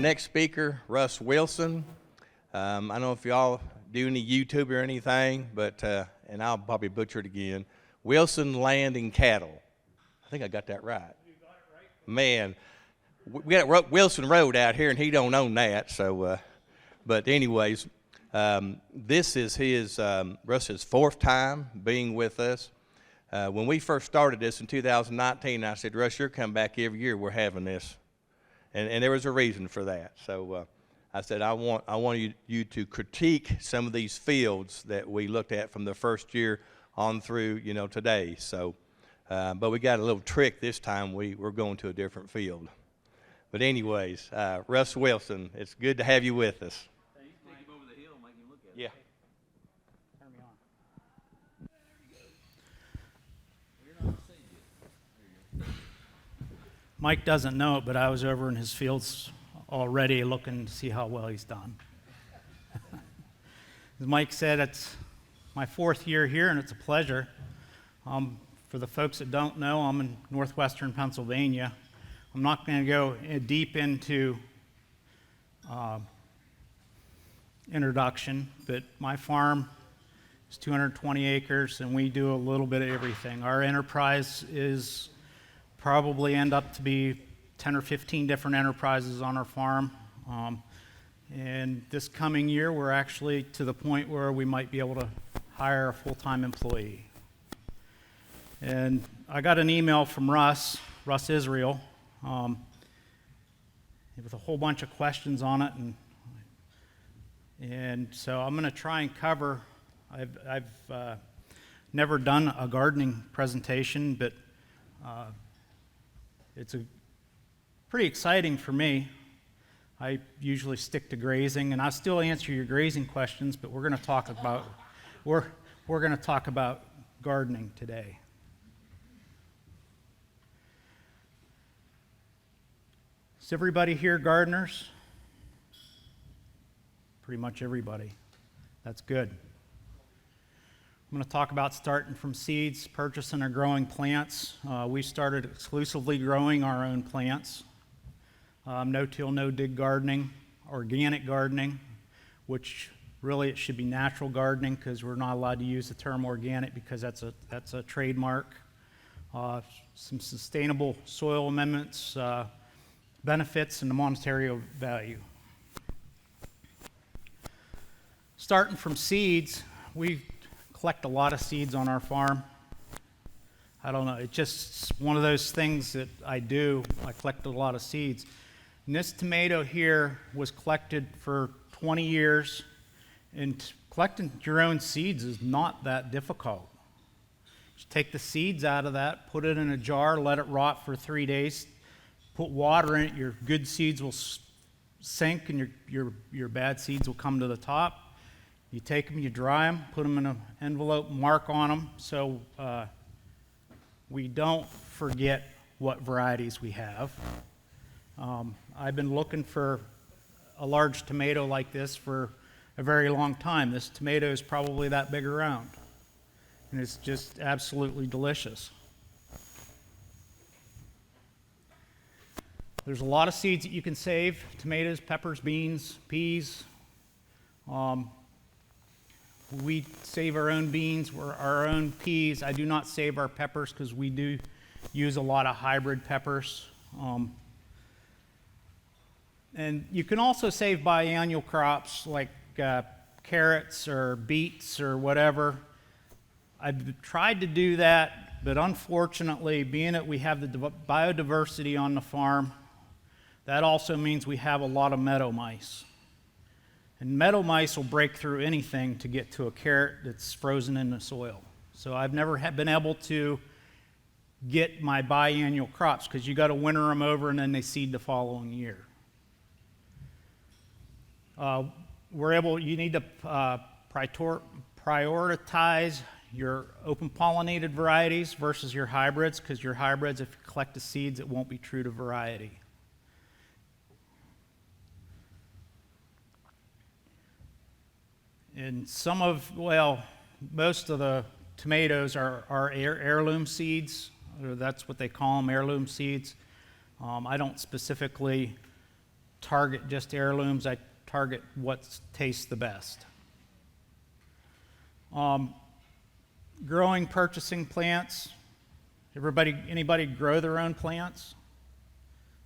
next speaker, Russ Wilson. I don't know if y'all do any YouTube or anything, but, and I'll probably butcher it again, Wilson Land and Cattle. I think I got that right. You got it right. Man, we got Wilson Road out here, and he don't own that, so, but anyways, this is his, Russ's fourth time being with us. When we first started this in 2019, I said, Russ, you're coming back every year we're having this. And there was a reason for that. So I said, I want you to critique some of these fields that we looked at from the first year on through, today. So, but we got a little trick this time. We're going to a different field. But anyways, Russ Wilson, it's good to have you with us. Take him over the hill and make him look at it. Yeah. Turn me on. There you go. Well, you're not seeing it. There you go. Mike doesn't know it, but I was over in his fields already looking to see how well he's done. As Mike said, it's my fourth year here, and it's a pleasure. For the folks that don't know, I'm in northwestern Pennsylvania. I'm not going to go deep into introduction, but my farm is 220 acres, and we do a little bit of everything. Our enterprise is probably end up to be 10 or 15 different enterprises on our farm. And this coming year, we're actually to the point where we might be able to hire a full-time employee. And I got an email from Russ Israel, with a whole bunch of questions on it. And so I'm going to try and cover, I've never done a gardening presentation, but it's pretty exciting for me. I usually stick to grazing, and I'll still answer your grazing questions, but we're going to talk about gardening today. Is everybody here gardeners? Pretty much everybody. That's good. I'm going to talk about starting from seeds, purchasing or growing plants. We started exclusively growing our own plants. No-till, no-dig gardening, organic gardening, which really it should be natural gardening because we're not allowed to use the term organic because that's a trademark. Some sustainable soil amendments, benefits, and the monetary value. Starting from seeds, we collect a lot of seeds on our farm. I don't know, it's just one of those things that I do. I collect a lot of seeds. And this tomato here was collected for 20 years, and collecting your own seeds is not that difficult. Just take the seeds out of that, put it in a jar, let it rot for 3 days, put water in it, your good seeds will sink and your bad seeds will come to the top. You take them, you dry them, put them in an envelope, mark on them so we don't forget what varieties we have. I've been looking for a large tomato like this for a very long time. This tomato is probably that big around, and it's just absolutely delicious. There's a lot of seeds that you can save: tomatoes, peppers, beans, peas. We save our own beans, our own peas. I do not save our peppers because we do use a lot of hybrid peppers. And you can also save biannual crops like carrots or beets or whatever. I've tried to do that, but unfortunately, being that we have the biodiversity on the farm, that also means we have a lot of meadow mice. And meadow mice will break through anything to get to a carrot that's frozen in the soil. So I've never been able to get my biannual crops because you got to winter them over and then they seed the following year. You need to prioritize your open pollinated varieties versus your hybrids, because your hybrids, if you collect the seeds, it won't be true to variety. And most of the tomatoes are heirloom seeds, or that's what they call them, heirloom seeds. I don't specifically target just heirlooms. I target what tastes the best. Growing, purchasing plants. Anybody grow their own plants?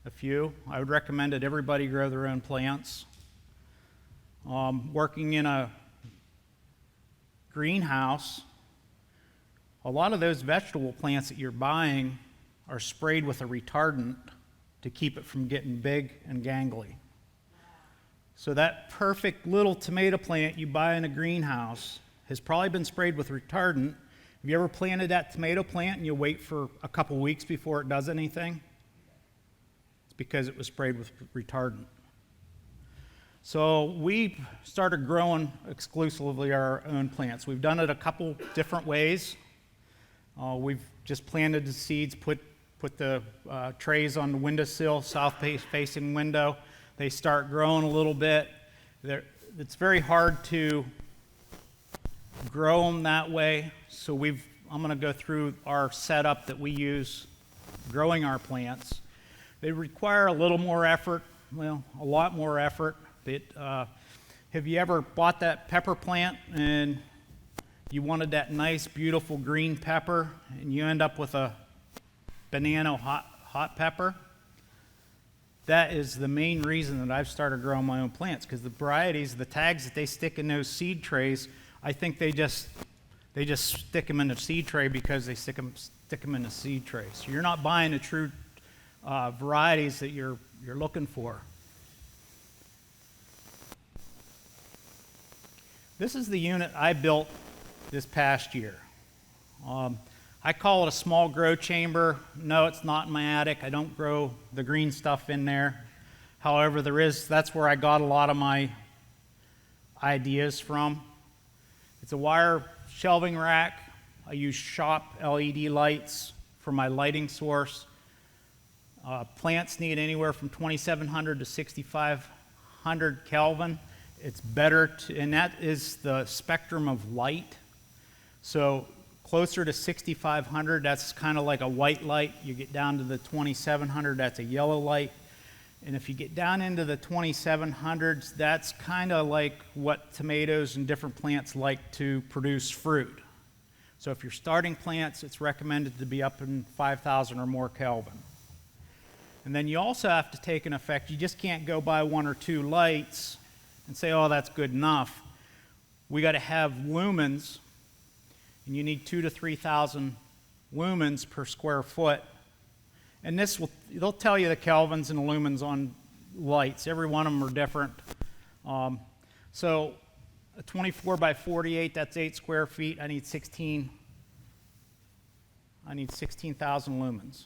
A few. I would recommend that everybody grow their own plants. Working in a greenhouse, a lot of those vegetable plants that you're buying are sprayed with a retardant to keep it from getting big and gangly. So that perfect little tomato plant you buy in a greenhouse has probably been sprayed with retardant. Have you ever planted that tomato plant and you wait for a couple weeks before it does anything? It's because it was sprayed with retardant. So we started growing exclusively our own plants. We've done it a couple different ways. We've just planted the seeds, put the trays on the windowsill, south-facing window. They start growing a little bit. It's very hard to grow them that way, so I'm going to go through our setup that we use growing our plants. They require a little more effort, well, a lot more effort. Have you ever bought that pepper plant and you wanted that nice, beautiful green pepper, and you end up with a banana hot pepper? That is the main reason that I've started growing my own plants, because the varieties, the tags that they stick in those seed trays, I think they just stick them in a seed tray because they stick them in a seed tray. So you're not buying the true varieties that you're looking for. This is the unit I built this past year. I call it a small grow chamber. No, it's not in my attic. I don't grow the green stuff in there. However, that's where I got a lot of my ideas from. It's a wire shelving rack. I use shop LED lights for my lighting source. Plants need anywhere from 2700 to 6500 Kelvin. It's better and that is the spectrum of light. So closer to 6500, that's kind of like a white light. You get down to the 2700, that's a yellow light. And if you get down into the 2700s, that's kind of like what tomatoes and different plants like to produce fruit. So if you're starting plants, it's recommended to be up in 5000 or more Kelvin. And then you also have to take an effect. You just can't go buy one or two lights and say, oh, that's good enough. We got to have lumens, and you need 2,000 to 3,000 lumens per square foot. And they'll tell you the kelvins and the lumens on lights. Every one of them are different. So a 24 by 48, that's 8 square feet. I need 16,000 lumens.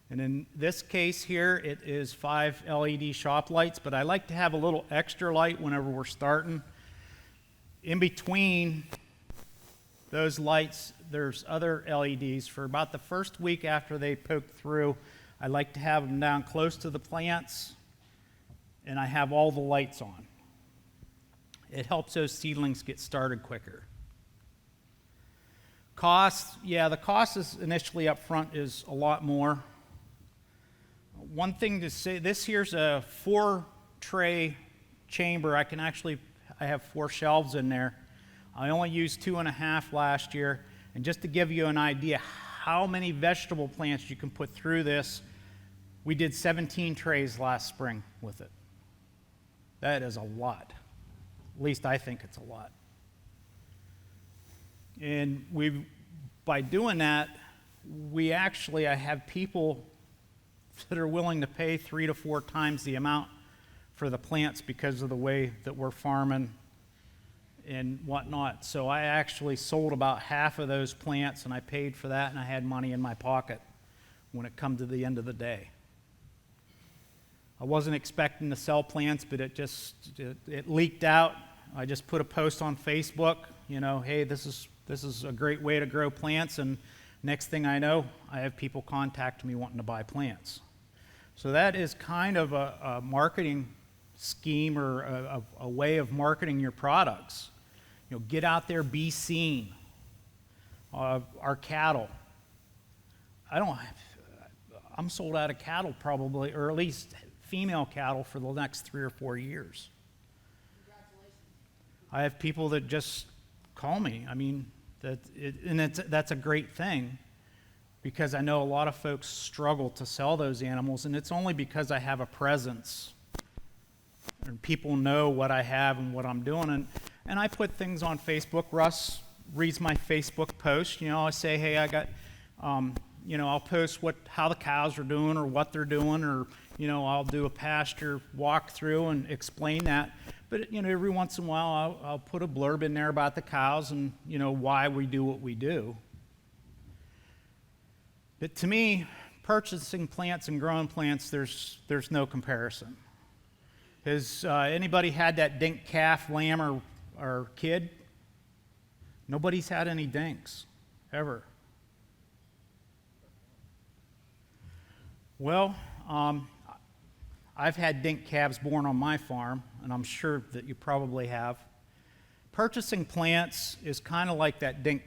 And in this case here, it is 5 LED shop lights, but I like to have a little extra light whenever we're starting. In between those lights, there's other LEDs. For about the first week after they poke through, I like to have them down close to the plants, and I have all the lights on. It helps those seedlings get started quicker. Cost, yeah, the cost is initially up front is a lot more. One thing to say, this here's a 4-tray chamber. I have 4 shelves in there. I only used 2.5 last year. And just to give you an idea how many vegetable plants you can put through this, we did 17 trays last spring with it. That is a lot. At least I think it's a lot. And by doing that, I have people that are willing to pay 3 to 4 times the amount for the plants because of the way that we're farming and whatnot. So I actually sold about half of those plants, and I paid for that, and I had money in my pocket when it come to the end of the day. I wasn't expecting to sell plants, but it leaked out. I just put a post on Facebook, hey, this is a great way to grow plants, and next thing I know, I have people contact me wanting to buy plants. So that is kind of a marketing scheme or a way of marketing your products. Get out there, be seen. Our cattle. I'm sold out of cattle probably, or at least female cattle for the next 3 or 4 years. I have people that just call me. I mean, that's a great thing, because I know a lot of folks struggle to sell those animals, and it's only because I have a presence and people know what I have and what I'm doing. And I put things on Facebook. Russ reads my Facebook post. You know, I say, hey, I got, you know, I'll post how the cows are doing or what they're doing, or, you know, I'll do a pasture walkthrough and explain that. But, you know, every once in a while I'll put a blurb in there about the cows and, you know, why we do what we do. But to me, purchasing plants and growing plants, there's no comparison. Has anybody had that dink calf, lamb, or kid? Nobody's had any dinks, ever. Well, I've had dink calves born on my farm, and I'm sure that you probably have. Purchasing plants is kind of like that dink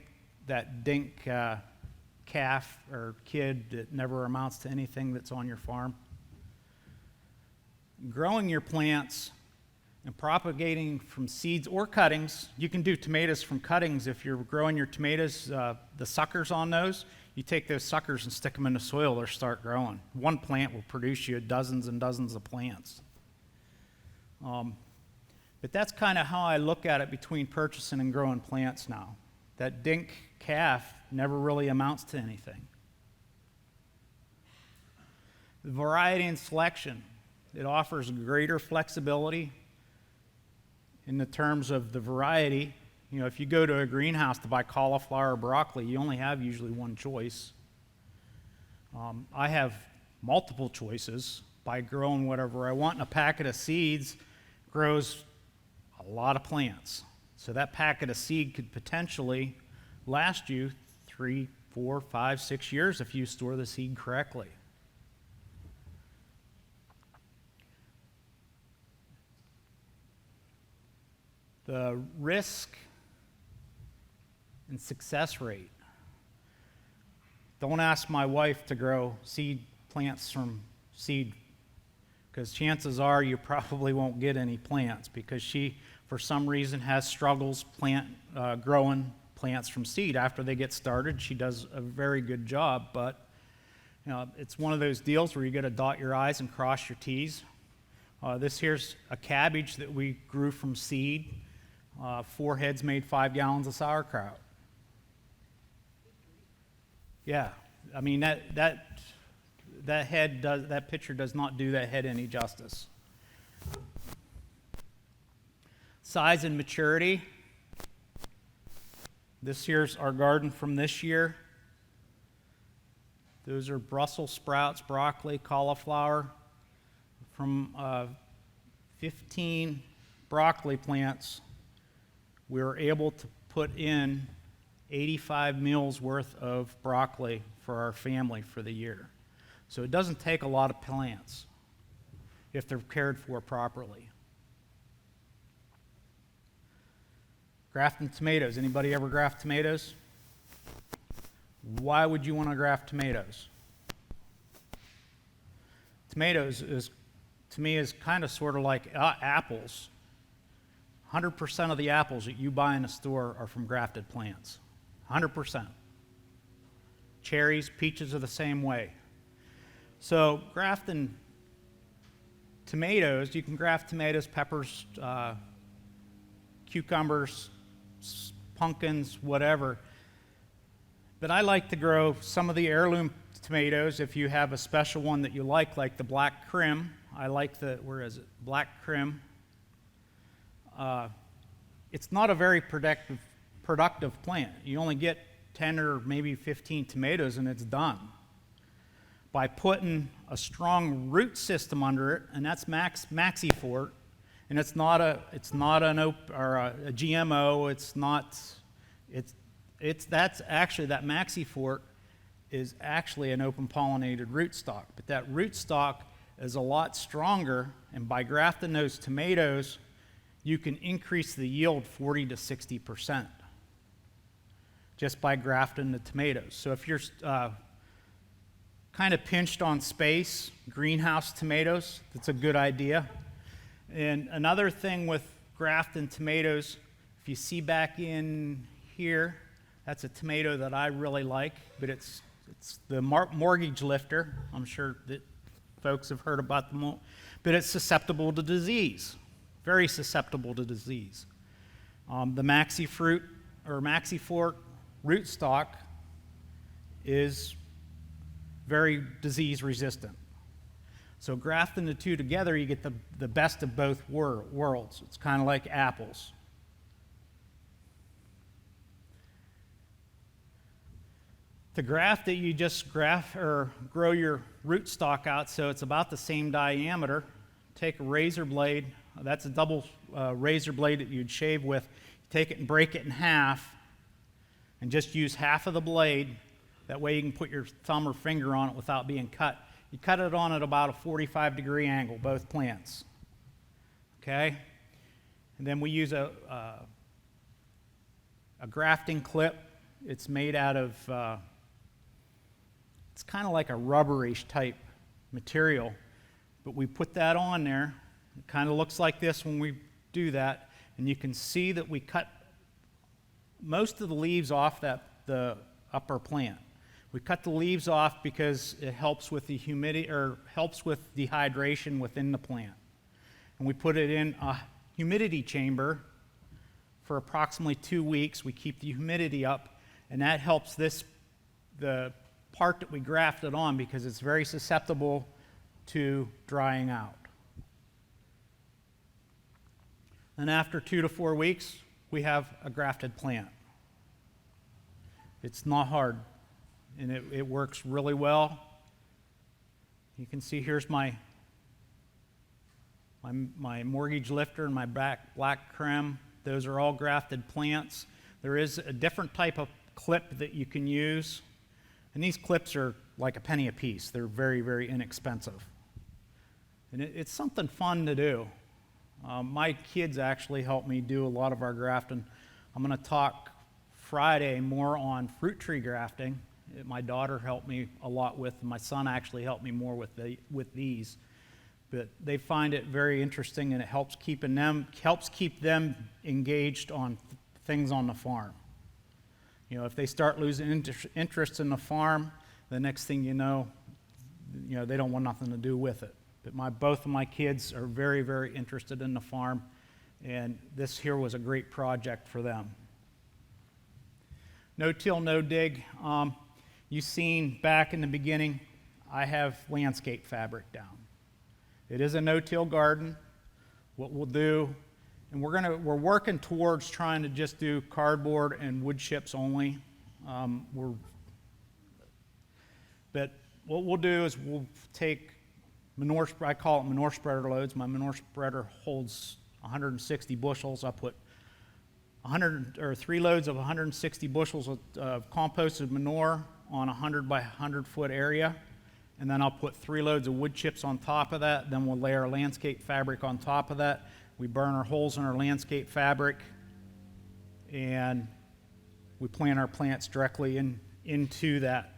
calf or kid that never amounts to anything that's on your farm. Growing your plants and propagating from seeds or cuttings. You can do tomatoes from cuttings. If you're growing your tomatoes, the suckers on those, you take those suckers and stick them in the soil, they'll start growing. One plant will produce you dozens and dozens of plants. But that's kind of how I look at it between purchasing and growing plants now. That dink calf never really amounts to anything. The variety and selection, it offers greater flexibility in the terms of the variety. You know, if you go to a greenhouse to buy cauliflower or broccoli, you only have usually one choice. I have multiple choices by growing whatever I want, and a packet of seeds grows a lot of plants. So that packet of seed could potentially last you 3, 4, 5, 6 years if you store the seed correctly. The risk and success rate. Don't ask my wife to grow seed plants from seed, because chances are you probably won't get any plants, because she, for some reason, has struggles growing plants from seed. After they get started, she does a very good job, but you know, it's one of those deals where you got to dot your I's and cross your T's. This here's a cabbage that we grew from seed. 4 heads made 5 gallons of sauerkraut. Yeah, I mean that picture does not do that head any justice. Size and maturity. This here's our garden from this year. Those are Brussels sprouts, broccoli, cauliflower. From 15 broccoli plants, we were able to put in 85 meals worth of broccoli for our family for the year. So it doesn't take a lot of plants if they're cared for properly. Grafting tomatoes. Anybody ever graft tomatoes? Why would you want to graft tomatoes? Tomatoes to me is kind of sort of like apples. 100% of the apples that you buy in a store are from grafted plants. 100%. Cherries, peaches are the same way. So grafting tomatoes, you can graft tomatoes, peppers, cucumbers, pumpkins, whatever. But I like to grow some of the heirloom tomatoes if you have a special one that you like the black crim. I like the, black crim. It's not a very productive plant. You only get 10 or maybe 15 tomatoes and it's done. By putting a strong root system under it, and that's Maxifort, and it's not a GMO. That Maxifort is actually an open pollinated rootstock, but that rootstock is a lot stronger, and by grafting those tomatoes, you can increase the yield 40 to 60% just by grafting the tomatoes. So if you're kind of pinched on space, greenhouse tomatoes. That's a good idea. And another thing with grafting tomatoes, if you see back in here, that's a tomato that I really like, but it's the mortgage lifter. I'm sure that folks have heard about but it's susceptible to disease, very susceptible to disease. The maxifruit or maxiflora rootstock is very disease resistant. So grafting the two together, you get the best of both worlds. It's kind of like apples. To graft it, you just grow your rootstock out so it's about the same diameter. Take a razor blade, that's a double razor blade that you'd shave with. Take it and break it in half and just use half of the blade. That way you can put your thumb or finger on it without being cut. You cut it on at about a 45-degree angle, both plants. Okay? And then we use a grafting clip. It's made out of, it's kind of like a rubberish type material, but we put that on there. It kind of looks like this when we do that, and you can see that we cut most of the leaves off the upper plant. We cut the leaves off because it helps with the humidity or helps with dehydration within the plant. And we put it in a humidity chamber for approximately 2 weeks. We keep the humidity up, and that helps the part that we grafted on because it's very susceptible to drying out. And after 2 to 4 weeks, we have a grafted plant. It's not hard, and it works really well. You can see here's my mortgage lifter and my black creme. Those are all grafted plants. There is a different type of clip that you can use, and these clips are like a penny a piece. They're very, very inexpensive. And it's something fun to do. My kids actually help me do a lot of our grafting. I'm going to talk Friday more on fruit tree grafting. My daughter helped me a lot with, and my son actually helped me more with these. But they find it very interesting, and it helps keep them engaged on things on the farm. You know, if they start losing interest in the farm, the next thing you know, they don't want nothing to do with it. But both of my kids are very, very interested in the farm, and this here was a great project for them. No till, no dig. You've seen back in the beginning, I have landscape fabric down. It is a no-till garden. What we'll do, and we're working towards trying to just do cardboard and wood chips only. But what we'll do is we'll take manure, I call it manure spreader loads. My manure spreader holds 160 bushels. I put 3 loads of 160 bushels of composted manure on a 100 by 100 foot area, and then I'll put 3 loads of wood chips on top of that. Then we'll lay our landscape fabric on top of that. We burn our holes in our landscape fabric, and we plant our plants directly into that.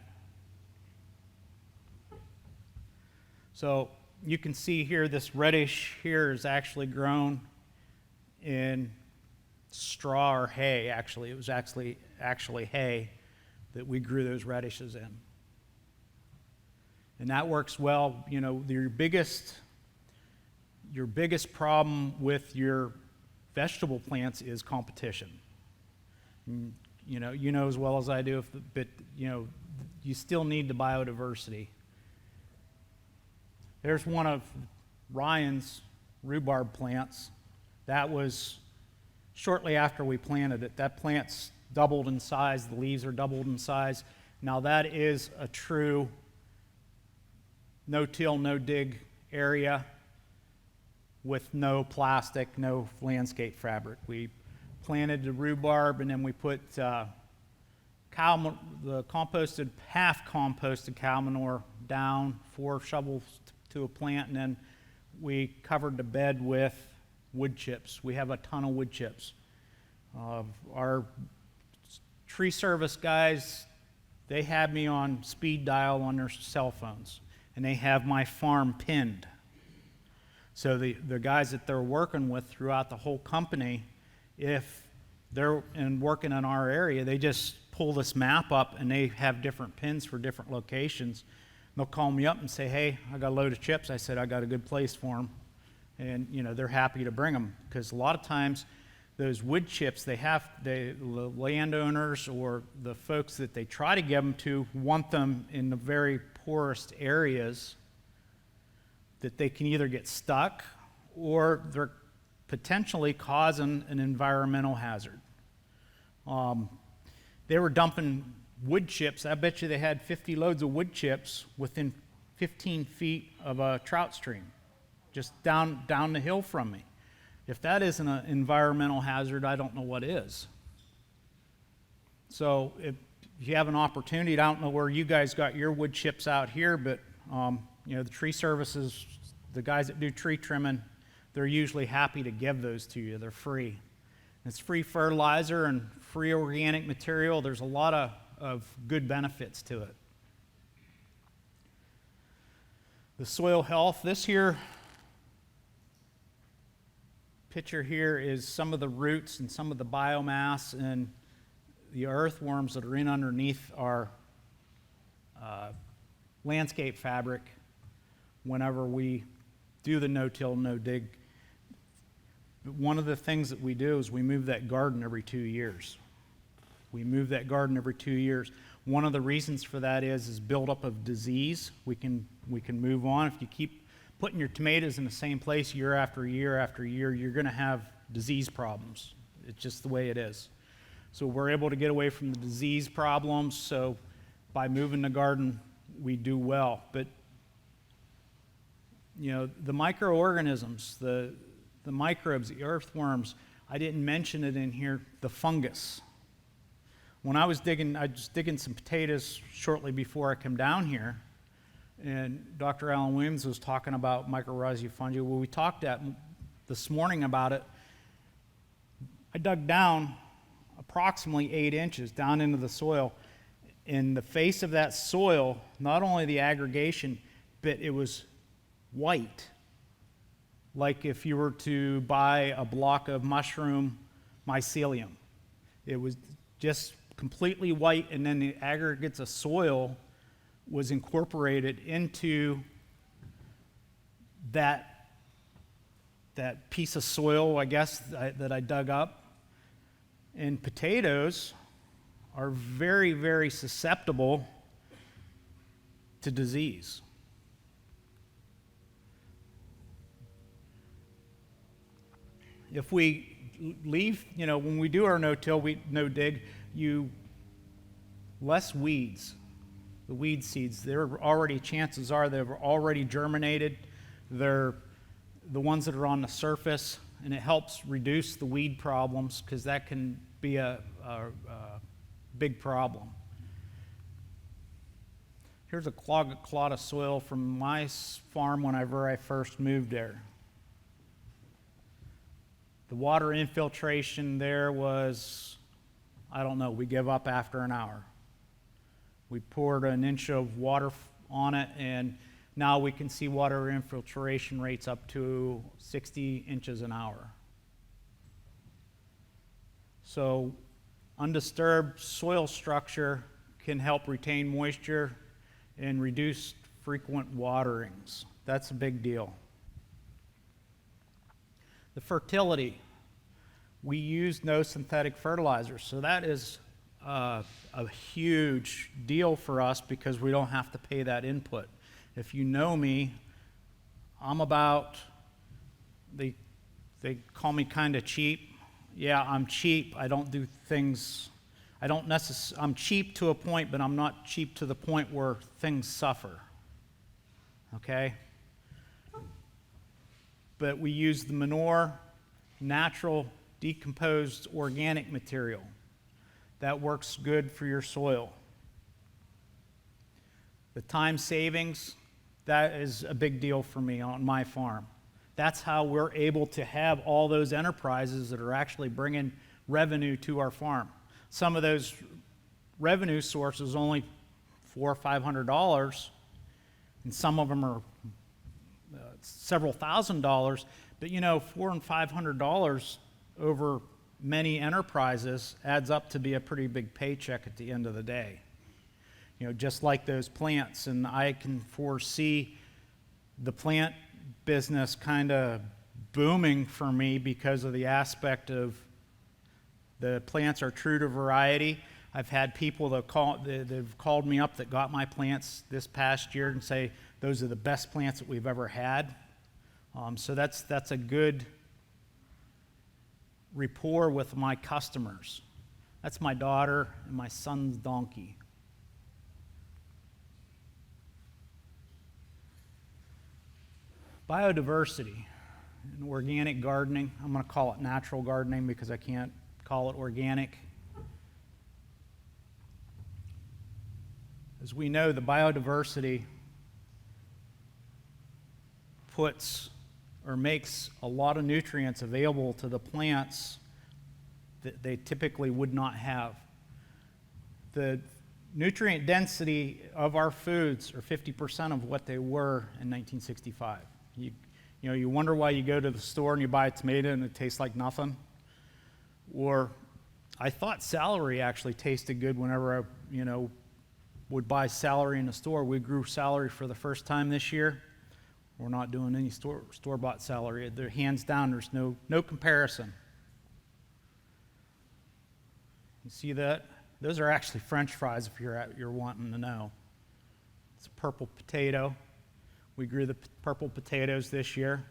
So you can see here, this reddish here is actually grown in straw or hay. Actually, it was actually hay that we grew those radishes in, and that works well. You know, your biggest problem with your vegetable plants is competition. You know as well as I do, but you still need the biodiversity. There's one of Ryan's rhubarb plants. That was shortly after we planted it. That plant's doubled in size. The leaves are doubled in size. Now that is a true no-till, no-dig area with no plastic, no landscape fabric. We planted the rhubarb, and then we put the composted, half-composted cow manure down, 4 shovels to a plant, and then we covered the bed with wood chips. We have a ton of wood chips. Our tree service guys they have me on speed dial on their cell phones, and they have my farm pinned. So the guys that they're working with throughout the whole company, if they're working in our area, they just pull this map up and they have different pins for different locations. They'll call me up and say, hey, I got a load of chips. I said, I got a good place for them. And, they're happy to bring them, because a lot of times those wood chips, the landowners or the folks that they try to give them to want them in the very poorest areas that they can either get stuck or they're potentially causing an environmental hazard. They were dumping wood chips. I bet you they had 50 loads of wood chips within 15 feet of a trout stream, just down the hill from me. If that isn't an environmental hazard, I don't know what is. So if you have an opportunity, I don't know where you guys got your wood chips out here, but the tree services, the guys that do tree trimming, they're usually happy to give those to you. They're free. It's free fertilizer and free organic material. There's a lot of good benefits to it. The soil health, this here picture here is some of the roots and some of the biomass and the earthworms that are in underneath our landscape fabric whenever we do the no-till, no-dig. One of the things that we do is we move that garden every 2 years. We move that garden every 2 years. One of the reasons for that is buildup of disease. We can move on. If you keep putting your tomatoes in the same place year after year after year, you're going to have disease problems. It's just the way it is. So we're able to get away from the disease problems. So by moving the garden, we do well. But the microorganisms, the microbes, the earthworms, I didn't mention it in here, the fungus. When I was digging some potatoes shortly before I came down here, and Dr. Alan Williams was talking about mycorrhizae fungi. Well, we talked this morning about it. I dug down approximately 8 inches down into the soil. In the face of that soil, not only the aggregation, but it was white. Like if you were to buy a block of mushroom mycelium. It was just completely white, and then the aggregates of soil was incorporated into that piece of soil, I guess, that I dug up. And potatoes are very, very susceptible to disease. If we leave, when we do our no-till, no-dig, less weeds. The weed seeds, chances are they've already germinated. They're the ones that are on the surface, and it helps reduce the weed problems because that can be a big problem. Here's a clod of soil from my farm whenever I first moved there. The water infiltration there was, we give up after an hour. We poured an inch of water on it, and now we can see water infiltration rates up to 60 inches an hour. So undisturbed soil structure can help retain moisture and reduce frequent waterings. That's a big deal. The fertility. We use no synthetic fertilizers, so that is a huge deal for us because we don't have to pay that input. If you know me, I'm about, they call me kind of cheap. Yeah, I'm cheap. I don't do things, I'm cheap to a point, but I'm not cheap to the point where things suffer. Okay? But we use the manure, natural, decomposed organic material. That works good for your soil. The time savings, that is a big deal for me on my farm. That's how we're able to have all those enterprises that are actually bringing revenue to our farm. Some of those revenue sources only or $500, and some of them are several $1,000s. But you know, $400 and $500 over many enterprises adds up to be a pretty big paycheck at the end of the day. You know, just like those plants, and I can foresee the plant business kind of booming for me because of the aspect of the plants are true to variety. I've had people that have called me up that got my plants this past year and say those are the best plants that we've ever had. So that's a good rapport with my customers. That's my daughter and my son's donkey. Biodiversity and organic gardening. I'm going to call it natural gardening because I can't call it organic. As we know, the biodiversity puts or makes a lot of nutrients available to the plants that they typically would not have. The nutrient density of our foods are 50% of what they were in 1965. You know, you wonder why you go to the store and you buy a tomato and it tastes like nothing. Or I thought celery actually tasted good whenever I, would buy celery in the store. We grew celery for the first time this year. We're not doing any store-bought celery. They're hands down, there's no comparison. You see that? Those are actually French fries if you're wanting to know. It's a purple potato. We grew the purple potatoes this year.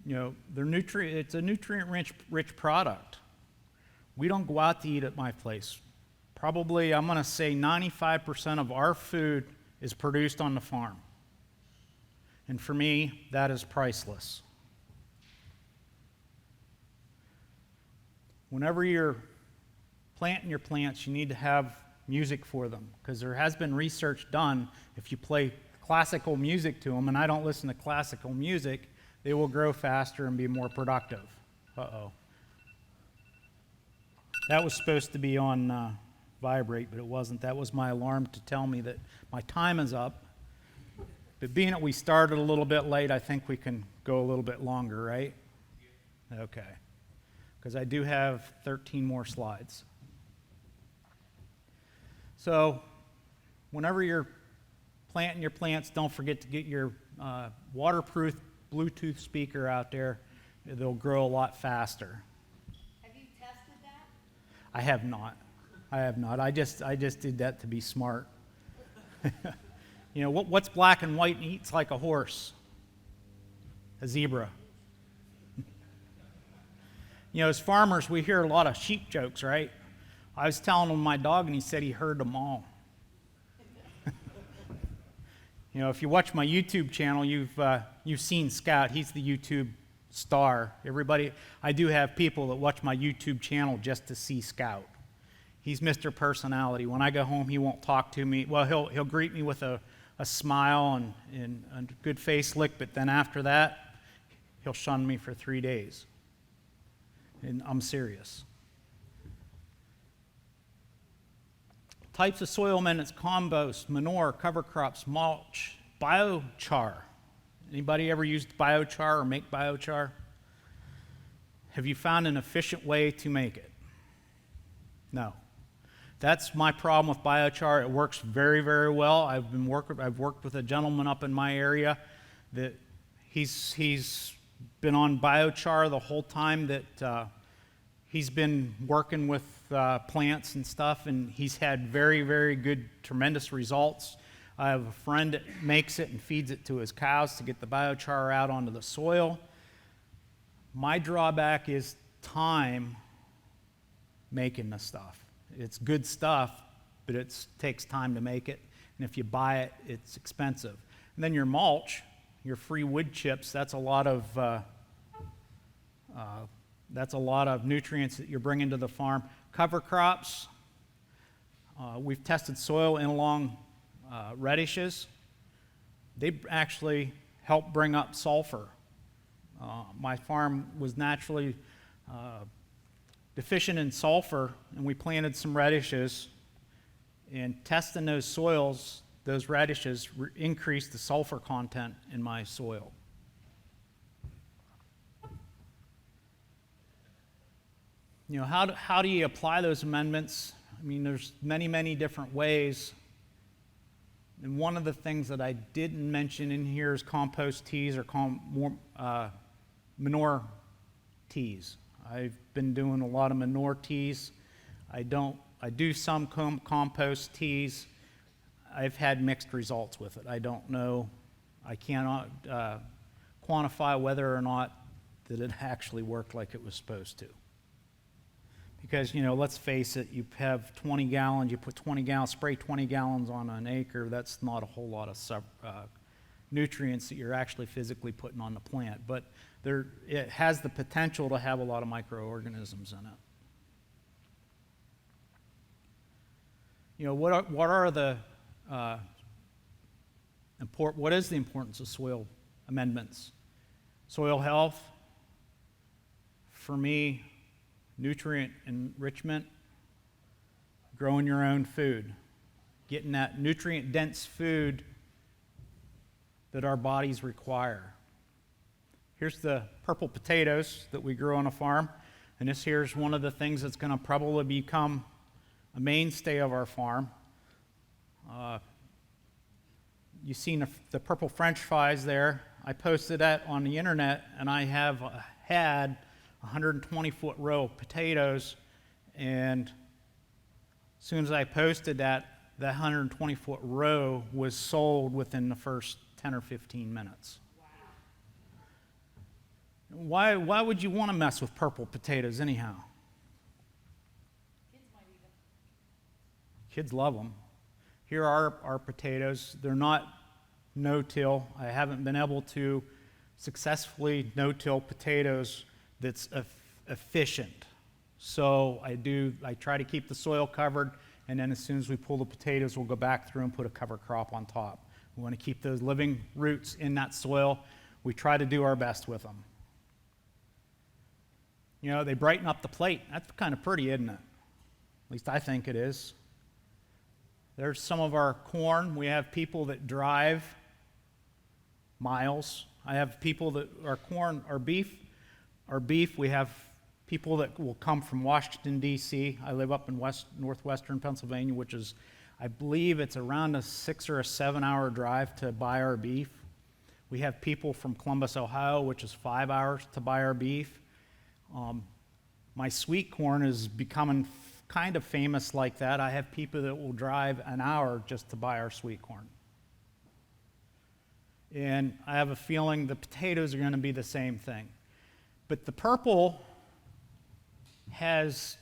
You know, it's a nutrient-rich product. We don't go out to eat at my place. Probably, I'm going to say 95% of our food is produced on the farm. And for me, that is priceless. Whenever you're planting your plants, you need to have music for them, because there has been research done. If you play classical music to them, and I don't listen to classical music, they will grow faster and be more productive. Uh-oh. That was supposed to be on vibrate, but it wasn't. That was my alarm to tell me that my time is up. But being that we started a little bit late, I think we can go a little bit longer, right? Okay. Because I do have 13 more slides. So, whenever you're planting your plants, don't forget to get your waterproof Bluetooth speaker out there. They'll grow a lot faster. Have you tested that? I have not. I just did that to be smart. You know, what's black and white and eats like a horse? A zebra. You know, as farmers, we hear a lot of sheep jokes, right? I was telling him my dog, and he said he heard them all. You know, if you watch my YouTube channel, you've seen Scout. He's the YouTube star. Everybody, I do have people that watch my YouTube channel just to see Scout. He's Mr. Personality. When I go home, he won't talk to me. Well, he'll greet me with a smile and a good face lick, but then after that, he'll shun me for 3 days. And I'm serious. Types of soil amendments: compost, manure, cover crops, mulch, biochar. Anybody ever used biochar or make biochar? Have you found an efficient way to make it? No. That's my problem with biochar. It works very, very well. I've worked with a gentleman up in my area that he's been on biochar the whole time that he's been working with plants and stuff, and he's had very, very good, tremendous results. I have a friend that makes it and feeds it to his cows to get the biochar out onto the soil. My drawback is time making the stuff. It's good stuff, but it takes time to make it, and if you buy it, it's expensive. And then your mulch, your free wood chips, that's a lot of nutrients that you're bringing to the farm. Cover crops, we've tested soil in along radishes. They actually help bring up sulfur. My farm was naturally deficient in sulfur, and we planted some radishes, And testing those soils, those radishes increased the sulfur content in my soil. You know, how do you apply those amendments? I mean, there's many different ways. And one of the things that I didn't mention in here is compost teas or manure teas. I've been doing a lot of manure teas. I do some compost teas. I've had mixed results with it. I don't know. I cannot quantify whether or not that it actually worked like it was supposed to. Because, you know, let's face it, you have 20 gallons, you put 20 gallons, spray 20 gallons on an acre, that's not a whole lot of nutrients that you're actually physically putting on the plant. But it has the potential to have a lot of microorganisms in it. You know, what is the importance of soil amendments? Soil health, for me, nutrient enrichment, growing your own food, getting that nutrient-dense food that our bodies require. Here's the purple potatoes that we grow on a farm, and this here is one of the things that's going to probably become a mainstay of our farm. You've seen the purple French fries there. I posted that on the internet, and I have had 120-foot row of potatoes, and as soon as I posted that 120-foot row was sold within the first 10 or 15 minutes. Wow. Why would you want to mess with purple potatoes anyhow? Kids might eat them. Kids love them. Here are our potatoes. They're not no-till. I haven't been able to successfully no-till potatoes that's efficient. So I try to keep the soil covered, and then as soon as we pull the potatoes, we'll go back through and put a cover crop on top. We want to keep those living roots in that soil. We try to do our best with them. You know, they brighten up the plate. That's kind of pretty, isn't it? At least I think it is. There's some of our corn. We have people that drive miles. I have people that our corn, our beef, we have people that will come from Washington, D.C. I live up in northwestern Pennsylvania, which is, I believe it's around a 6 or a 7 hour drive to buy our beef. We have people from Columbus, Ohio, which is 5 hours to buy our beef. My sweet corn is becoming kind of famous like that. I have people that will drive an hour just to buy our sweet corn. And I have a feeling the potatoes are going to be the same thing. But the purple has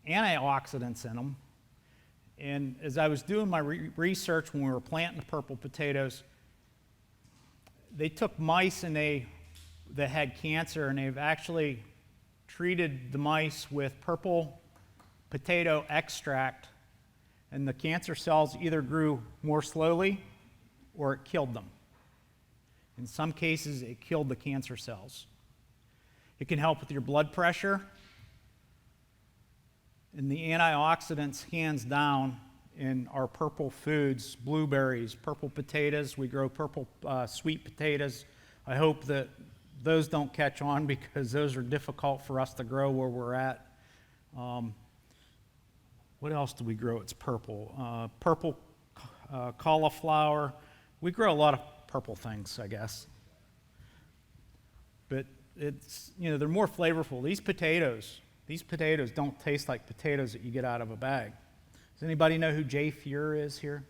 antioxidants in them. And as I was doing my research when we were planting the purple potatoes, they took mice that had cancer, and they've actually treated the mice with purple potato extract, and the cancer cells either grew more slowly or it killed them. In some cases, it killed the cancer cells. It can help with your blood pressure. And the antioxidants, hands down, in our purple foods, blueberries, purple potatoes. We grow purple sweet potatoes. I hope that those don't catch on because those are difficult for us to grow where we're at. What else do we grow? It's purple. Purple cauliflower. We grow a lot of purple things, I guess. But it's, you know, they're more flavorful. These potatoes don't taste like potatoes that you get out of a bag. Does anybody know who Jay Fuhr is here?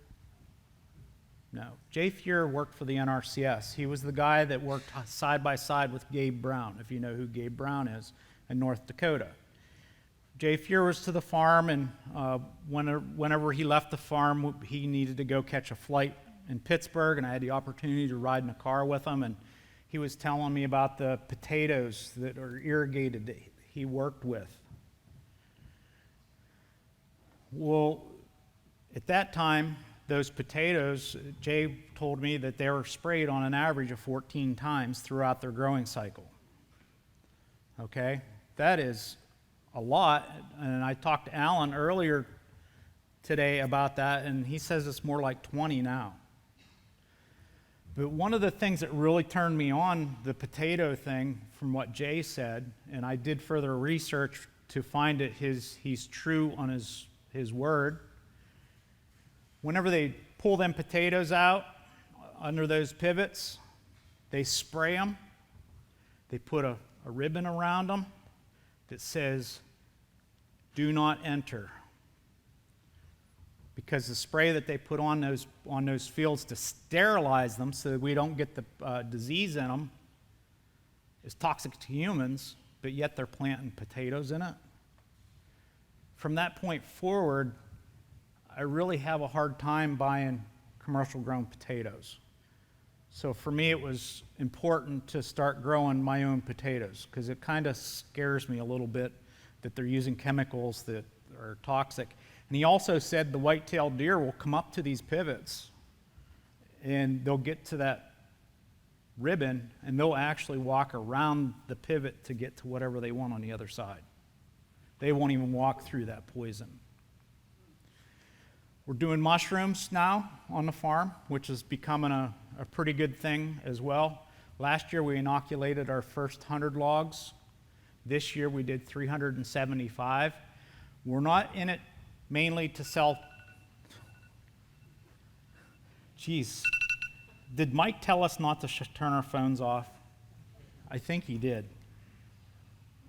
No. Jay Fuhr worked for the NRCS. He was the guy that worked side by side with Gabe Brown, if you know who Gabe Brown is, in North Dakota. Jay Fuhr was to the farm, and whenever he left the farm, he needed to go catch a flight in Pittsburgh, and I had the opportunity to ride in a car with him, and he was telling me about the potatoes that are irrigated that he worked with. Well, at that time, those potatoes, Jay told me that they were sprayed on an average of 14 times throughout their growing cycle. Okay? That is a lot. And I talked to Alan earlier today about that, and he says it's more like 20 now. But one of the things that really turned me on the potato thing, from what Jay said, and I did further research to find it, he's true on his word. Whenever they pull them potatoes out under those pivots, they spray them. They put a ribbon around them that says, "Do not enter." Because the spray that they put on those fields to sterilize them so that we don't get the disease in them is toxic to humans, but yet they're planting potatoes in it. From that point forward, I really have a hard time buying commercial grown potatoes. So for me, it was important to start growing my own potatoes, because it kind of scares me a little bit that they're using chemicals that are toxic. And he also said the white-tailed deer will come up to these pivots and they'll get to that ribbon and they'll actually walk around the pivot to get to whatever they want on the other side. They won't even walk through that poison. We're doing mushrooms now on the farm, which is becoming a pretty good thing as well. Last year we inoculated our first 100 logs. This year we did 375. We're not in it mainly to sell. Geez, did Mike tell us not to turn our phones off? I think he did.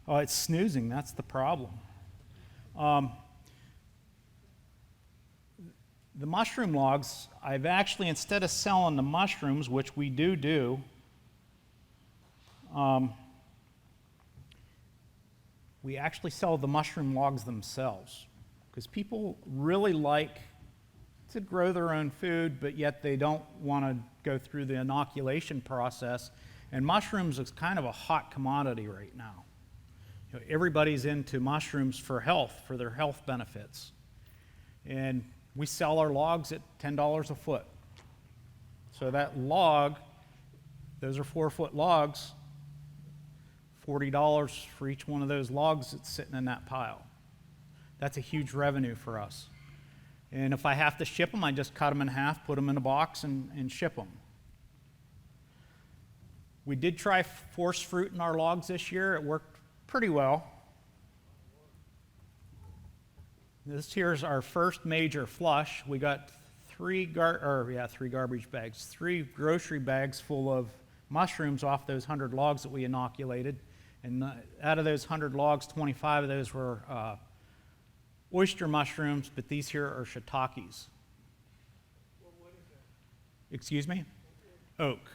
Oh, it's snoozing, that's the problem. The mushroom logs, I've actually, instead of selling the mushrooms, which we do, we actually sell the mushroom logs themselves, because people really like to grow their own food, but yet they don't want to go through the inoculation process. And mushrooms is kind of a hot commodity right now. You know, everybody's into mushrooms for health, for their health benefits. And we sell our logs at $10 a foot. So that log, those are 4-foot logs, $40 for each one of those logs that's sitting in that pile. That's a huge revenue for us. And if I have to ship them, I just cut them in half, put them in a box, and ship them. We did try force fruit in our logs this year. It worked pretty well. This here's our first major flush. We got three garbage bags, 3 grocery bags full of mushrooms off those 100 logs that we inoculated. And out of those 100 logs, 25 of those were oyster mushrooms, but these here are shiitakes. Well, what is that? Excuse me? Oak.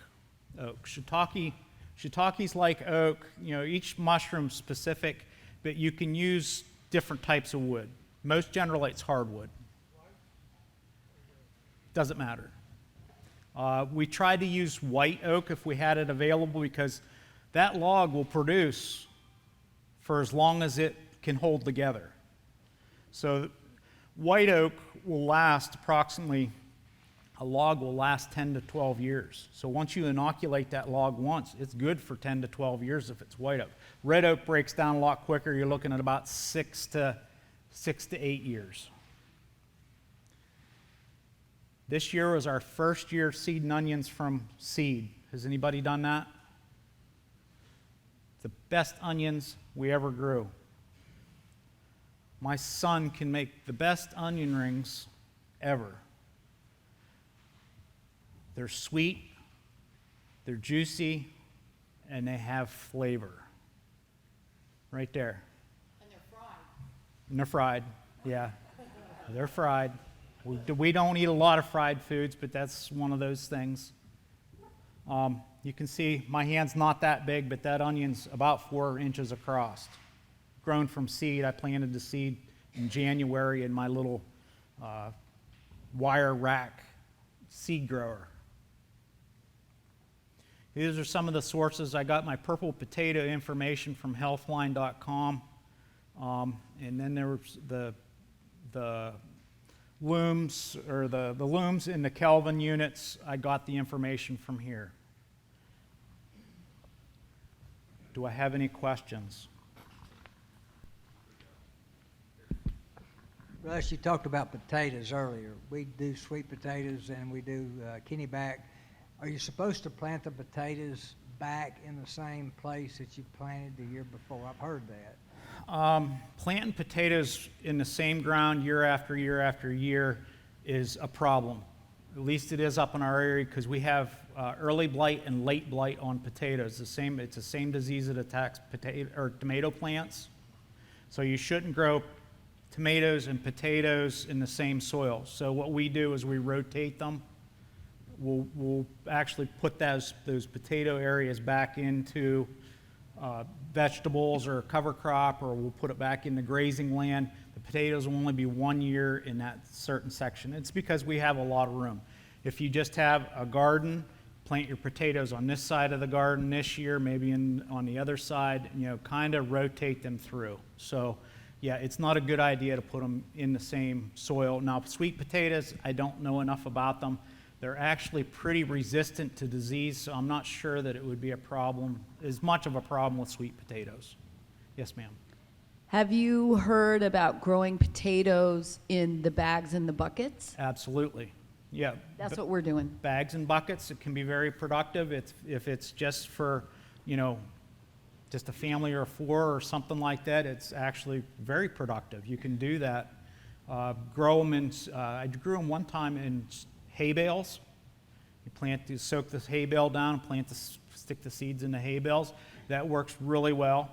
Shiitake's like oak. You know, each mushroom specific, but you can use different types of wood. Most generally, it's hardwood. Doesn't matter. We tried to use white oak if we had it available, because that log will produce for as long as it can hold together. So white oak will last approximately, a log will last 10 to 12 years. So once you inoculate that log once, it's good for 10 to 12 years if it's white oak. Red oak breaks down a lot quicker. You're looking at about 6 to 8 years. This year was our first year seeding onions from seed. Has anybody done that? The best onions we ever grew. My son can make the best onion rings ever. They're sweet, they're juicy, and they have flavor. Right there. And they're fried. And they're fried, yeah. They're fried. We don't eat a lot of fried foods, but that's one of those things. You can see my hand's not that big, but that onion's about 4 inches across. Grown from seed. I planted the seed in January in my little wire rack seed grower. These are some of the sources. I got my purple potato information from healthline.com. And then there was the looms, or the looms in the Kelvin units. I got the information from here. Do I have any questions? Russ, you talked about potatoes earlier. We do sweet potatoes and we do kennyback. Are you supposed to plant the potatoes back in the same place that you planted the year before? I've heard that. Planting potatoes in the same ground year after year after year is a problem. At least it is up in our area because we have early blight and late blight on potatoes. It's the same disease that attacks tomato plants. So you shouldn't grow tomatoes and potatoes in the same soil. So what we do is we rotate them. We'll actually put those potato areas back into vegetables or cover crop, or we'll put it back into grazing land. The potatoes will only be 1 year in that certain section. It's because we have a lot of room. If you just have a garden, plant your potatoes on this side of the garden this year, maybe on the other side, kind of rotate them through. So yeah, it's not a good idea to put them in the same soil. Now, sweet potatoes, I don't know enough about them. They're actually pretty resistant to disease, so I'm not sure that it would be a problem, as much of a problem with sweet potatoes. Yes, ma'am. Have you heard about growing potatoes in the bags and the buckets? Absolutely. Yeah. That's what we're doing. Bags and buckets, it can be very productive. If it's just for, just a family or four or something like that, it's actually very productive. You can do that. Grow them in, I grew them one time in hay bales. You soak the hay bale down, stick the seeds in the hay bales. That works really well.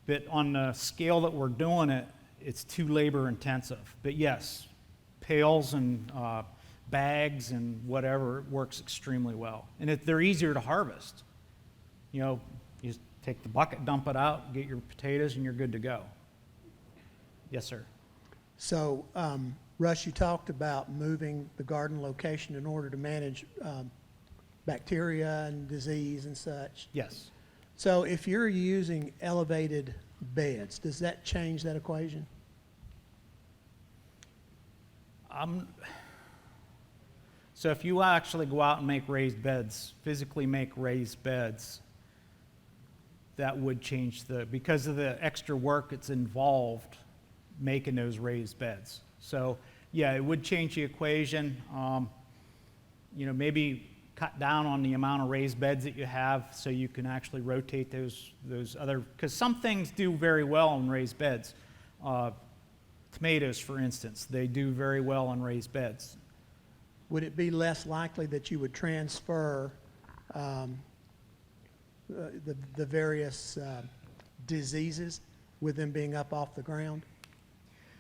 But on the scale that we're doing it, it's too labor intensive. But yes, pails and bags and whatever, it works extremely well. And they're easier to harvest. You just take the bucket, dump it out, get your potatoes, and you're good to go. Yes, sir. So, Russ, you talked about moving the garden location in order to manage bacteria and disease and such. Yes. So if you're using elevated beds, does that change that equation? So if you actually go out and make raised beds, physically make raised beds, that would change because of the extra work that's involved making those raised beds. So yeah, it would change the equation. Maybe cut down on the amount of raised beds that you have so you can actually rotate those other, because some things do very well on raised beds. Tomatoes, for instance, they do very well on raised beds. Would it be less likely that you would transfer the various diseases with them being up off the ground?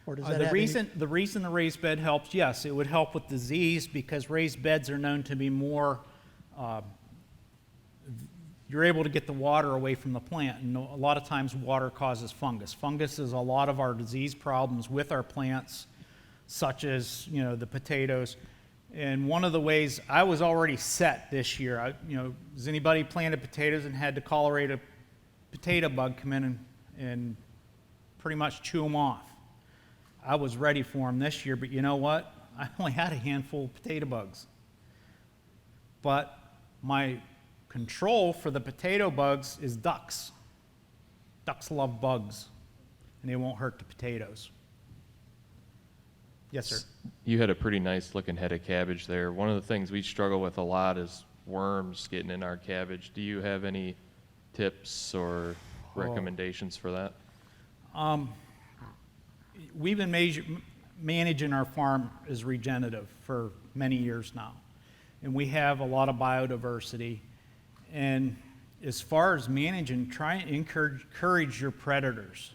Or does that The reason the raised bed helps, yes, it would help with disease because raised beds are known to be more, you're able to get the water away from the plant, and a lot of times water causes fungus. Fungus is a lot of our disease problems with our plants, such as, the potatoes. And one of the ways I was already set this year, has anybody planted potatoes and had the Colorado potato bug come in and pretty much chew them off? I was ready for them this year, but you know what? I only had a handful of potato bugs. But my control for the potato bugs is ducks. Ducks love bugs, and they won't hurt the potatoes. Yes, sir. You had a pretty nice looking head of cabbage there. One of the things we struggle with a lot is worms getting in our cabbage. Do you have any tips or recommendations for that? We've been managing our farm as regenerative for many years now, and we have a lot of biodiversity. And as far as managing, try and encourage your predators.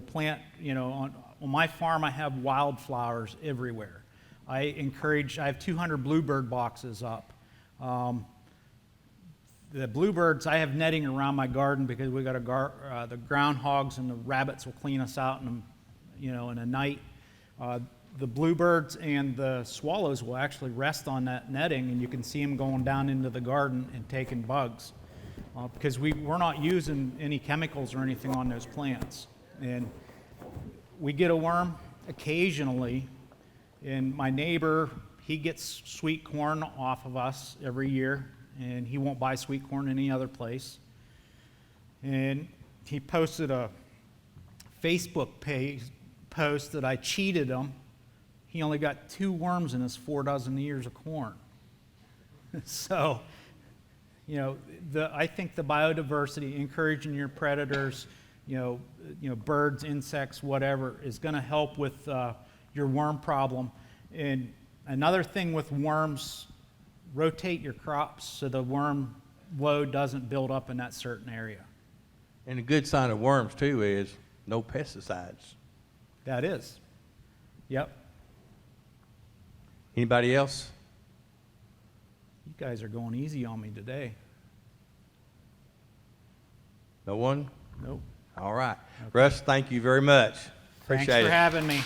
Plant, on my farm I have wildflowers everywhere. I have 200 bluebird boxes up. The bluebirds, I have netting around my garden because we got the groundhogs and the rabbits will clean us out in a night. The bluebirds and the swallows will actually rest on that netting, and you can see them going down into the garden and taking bugs because we're not using any chemicals or anything on those plants. And we get a worm occasionally, and my neighbor, he gets sweet corn off of us every year, and he won't buy sweet corn any other place. And he posted a Facebook post that I cheated him. He only got 2 worms in his 4 dozen years of corn. So, I think the biodiversity, encouraging your predators, birds, insects, whatever, is going to help with your worm problem. And another thing with worms, rotate your crops so the worm load doesn't build up in that certain area. And a good sign of worms too is no pesticides. That is. Yep. Anybody else? You guys are going easy on me today. No one? Nope. All right. Russ, thank you very much. Appreciate Thanks for it. having me.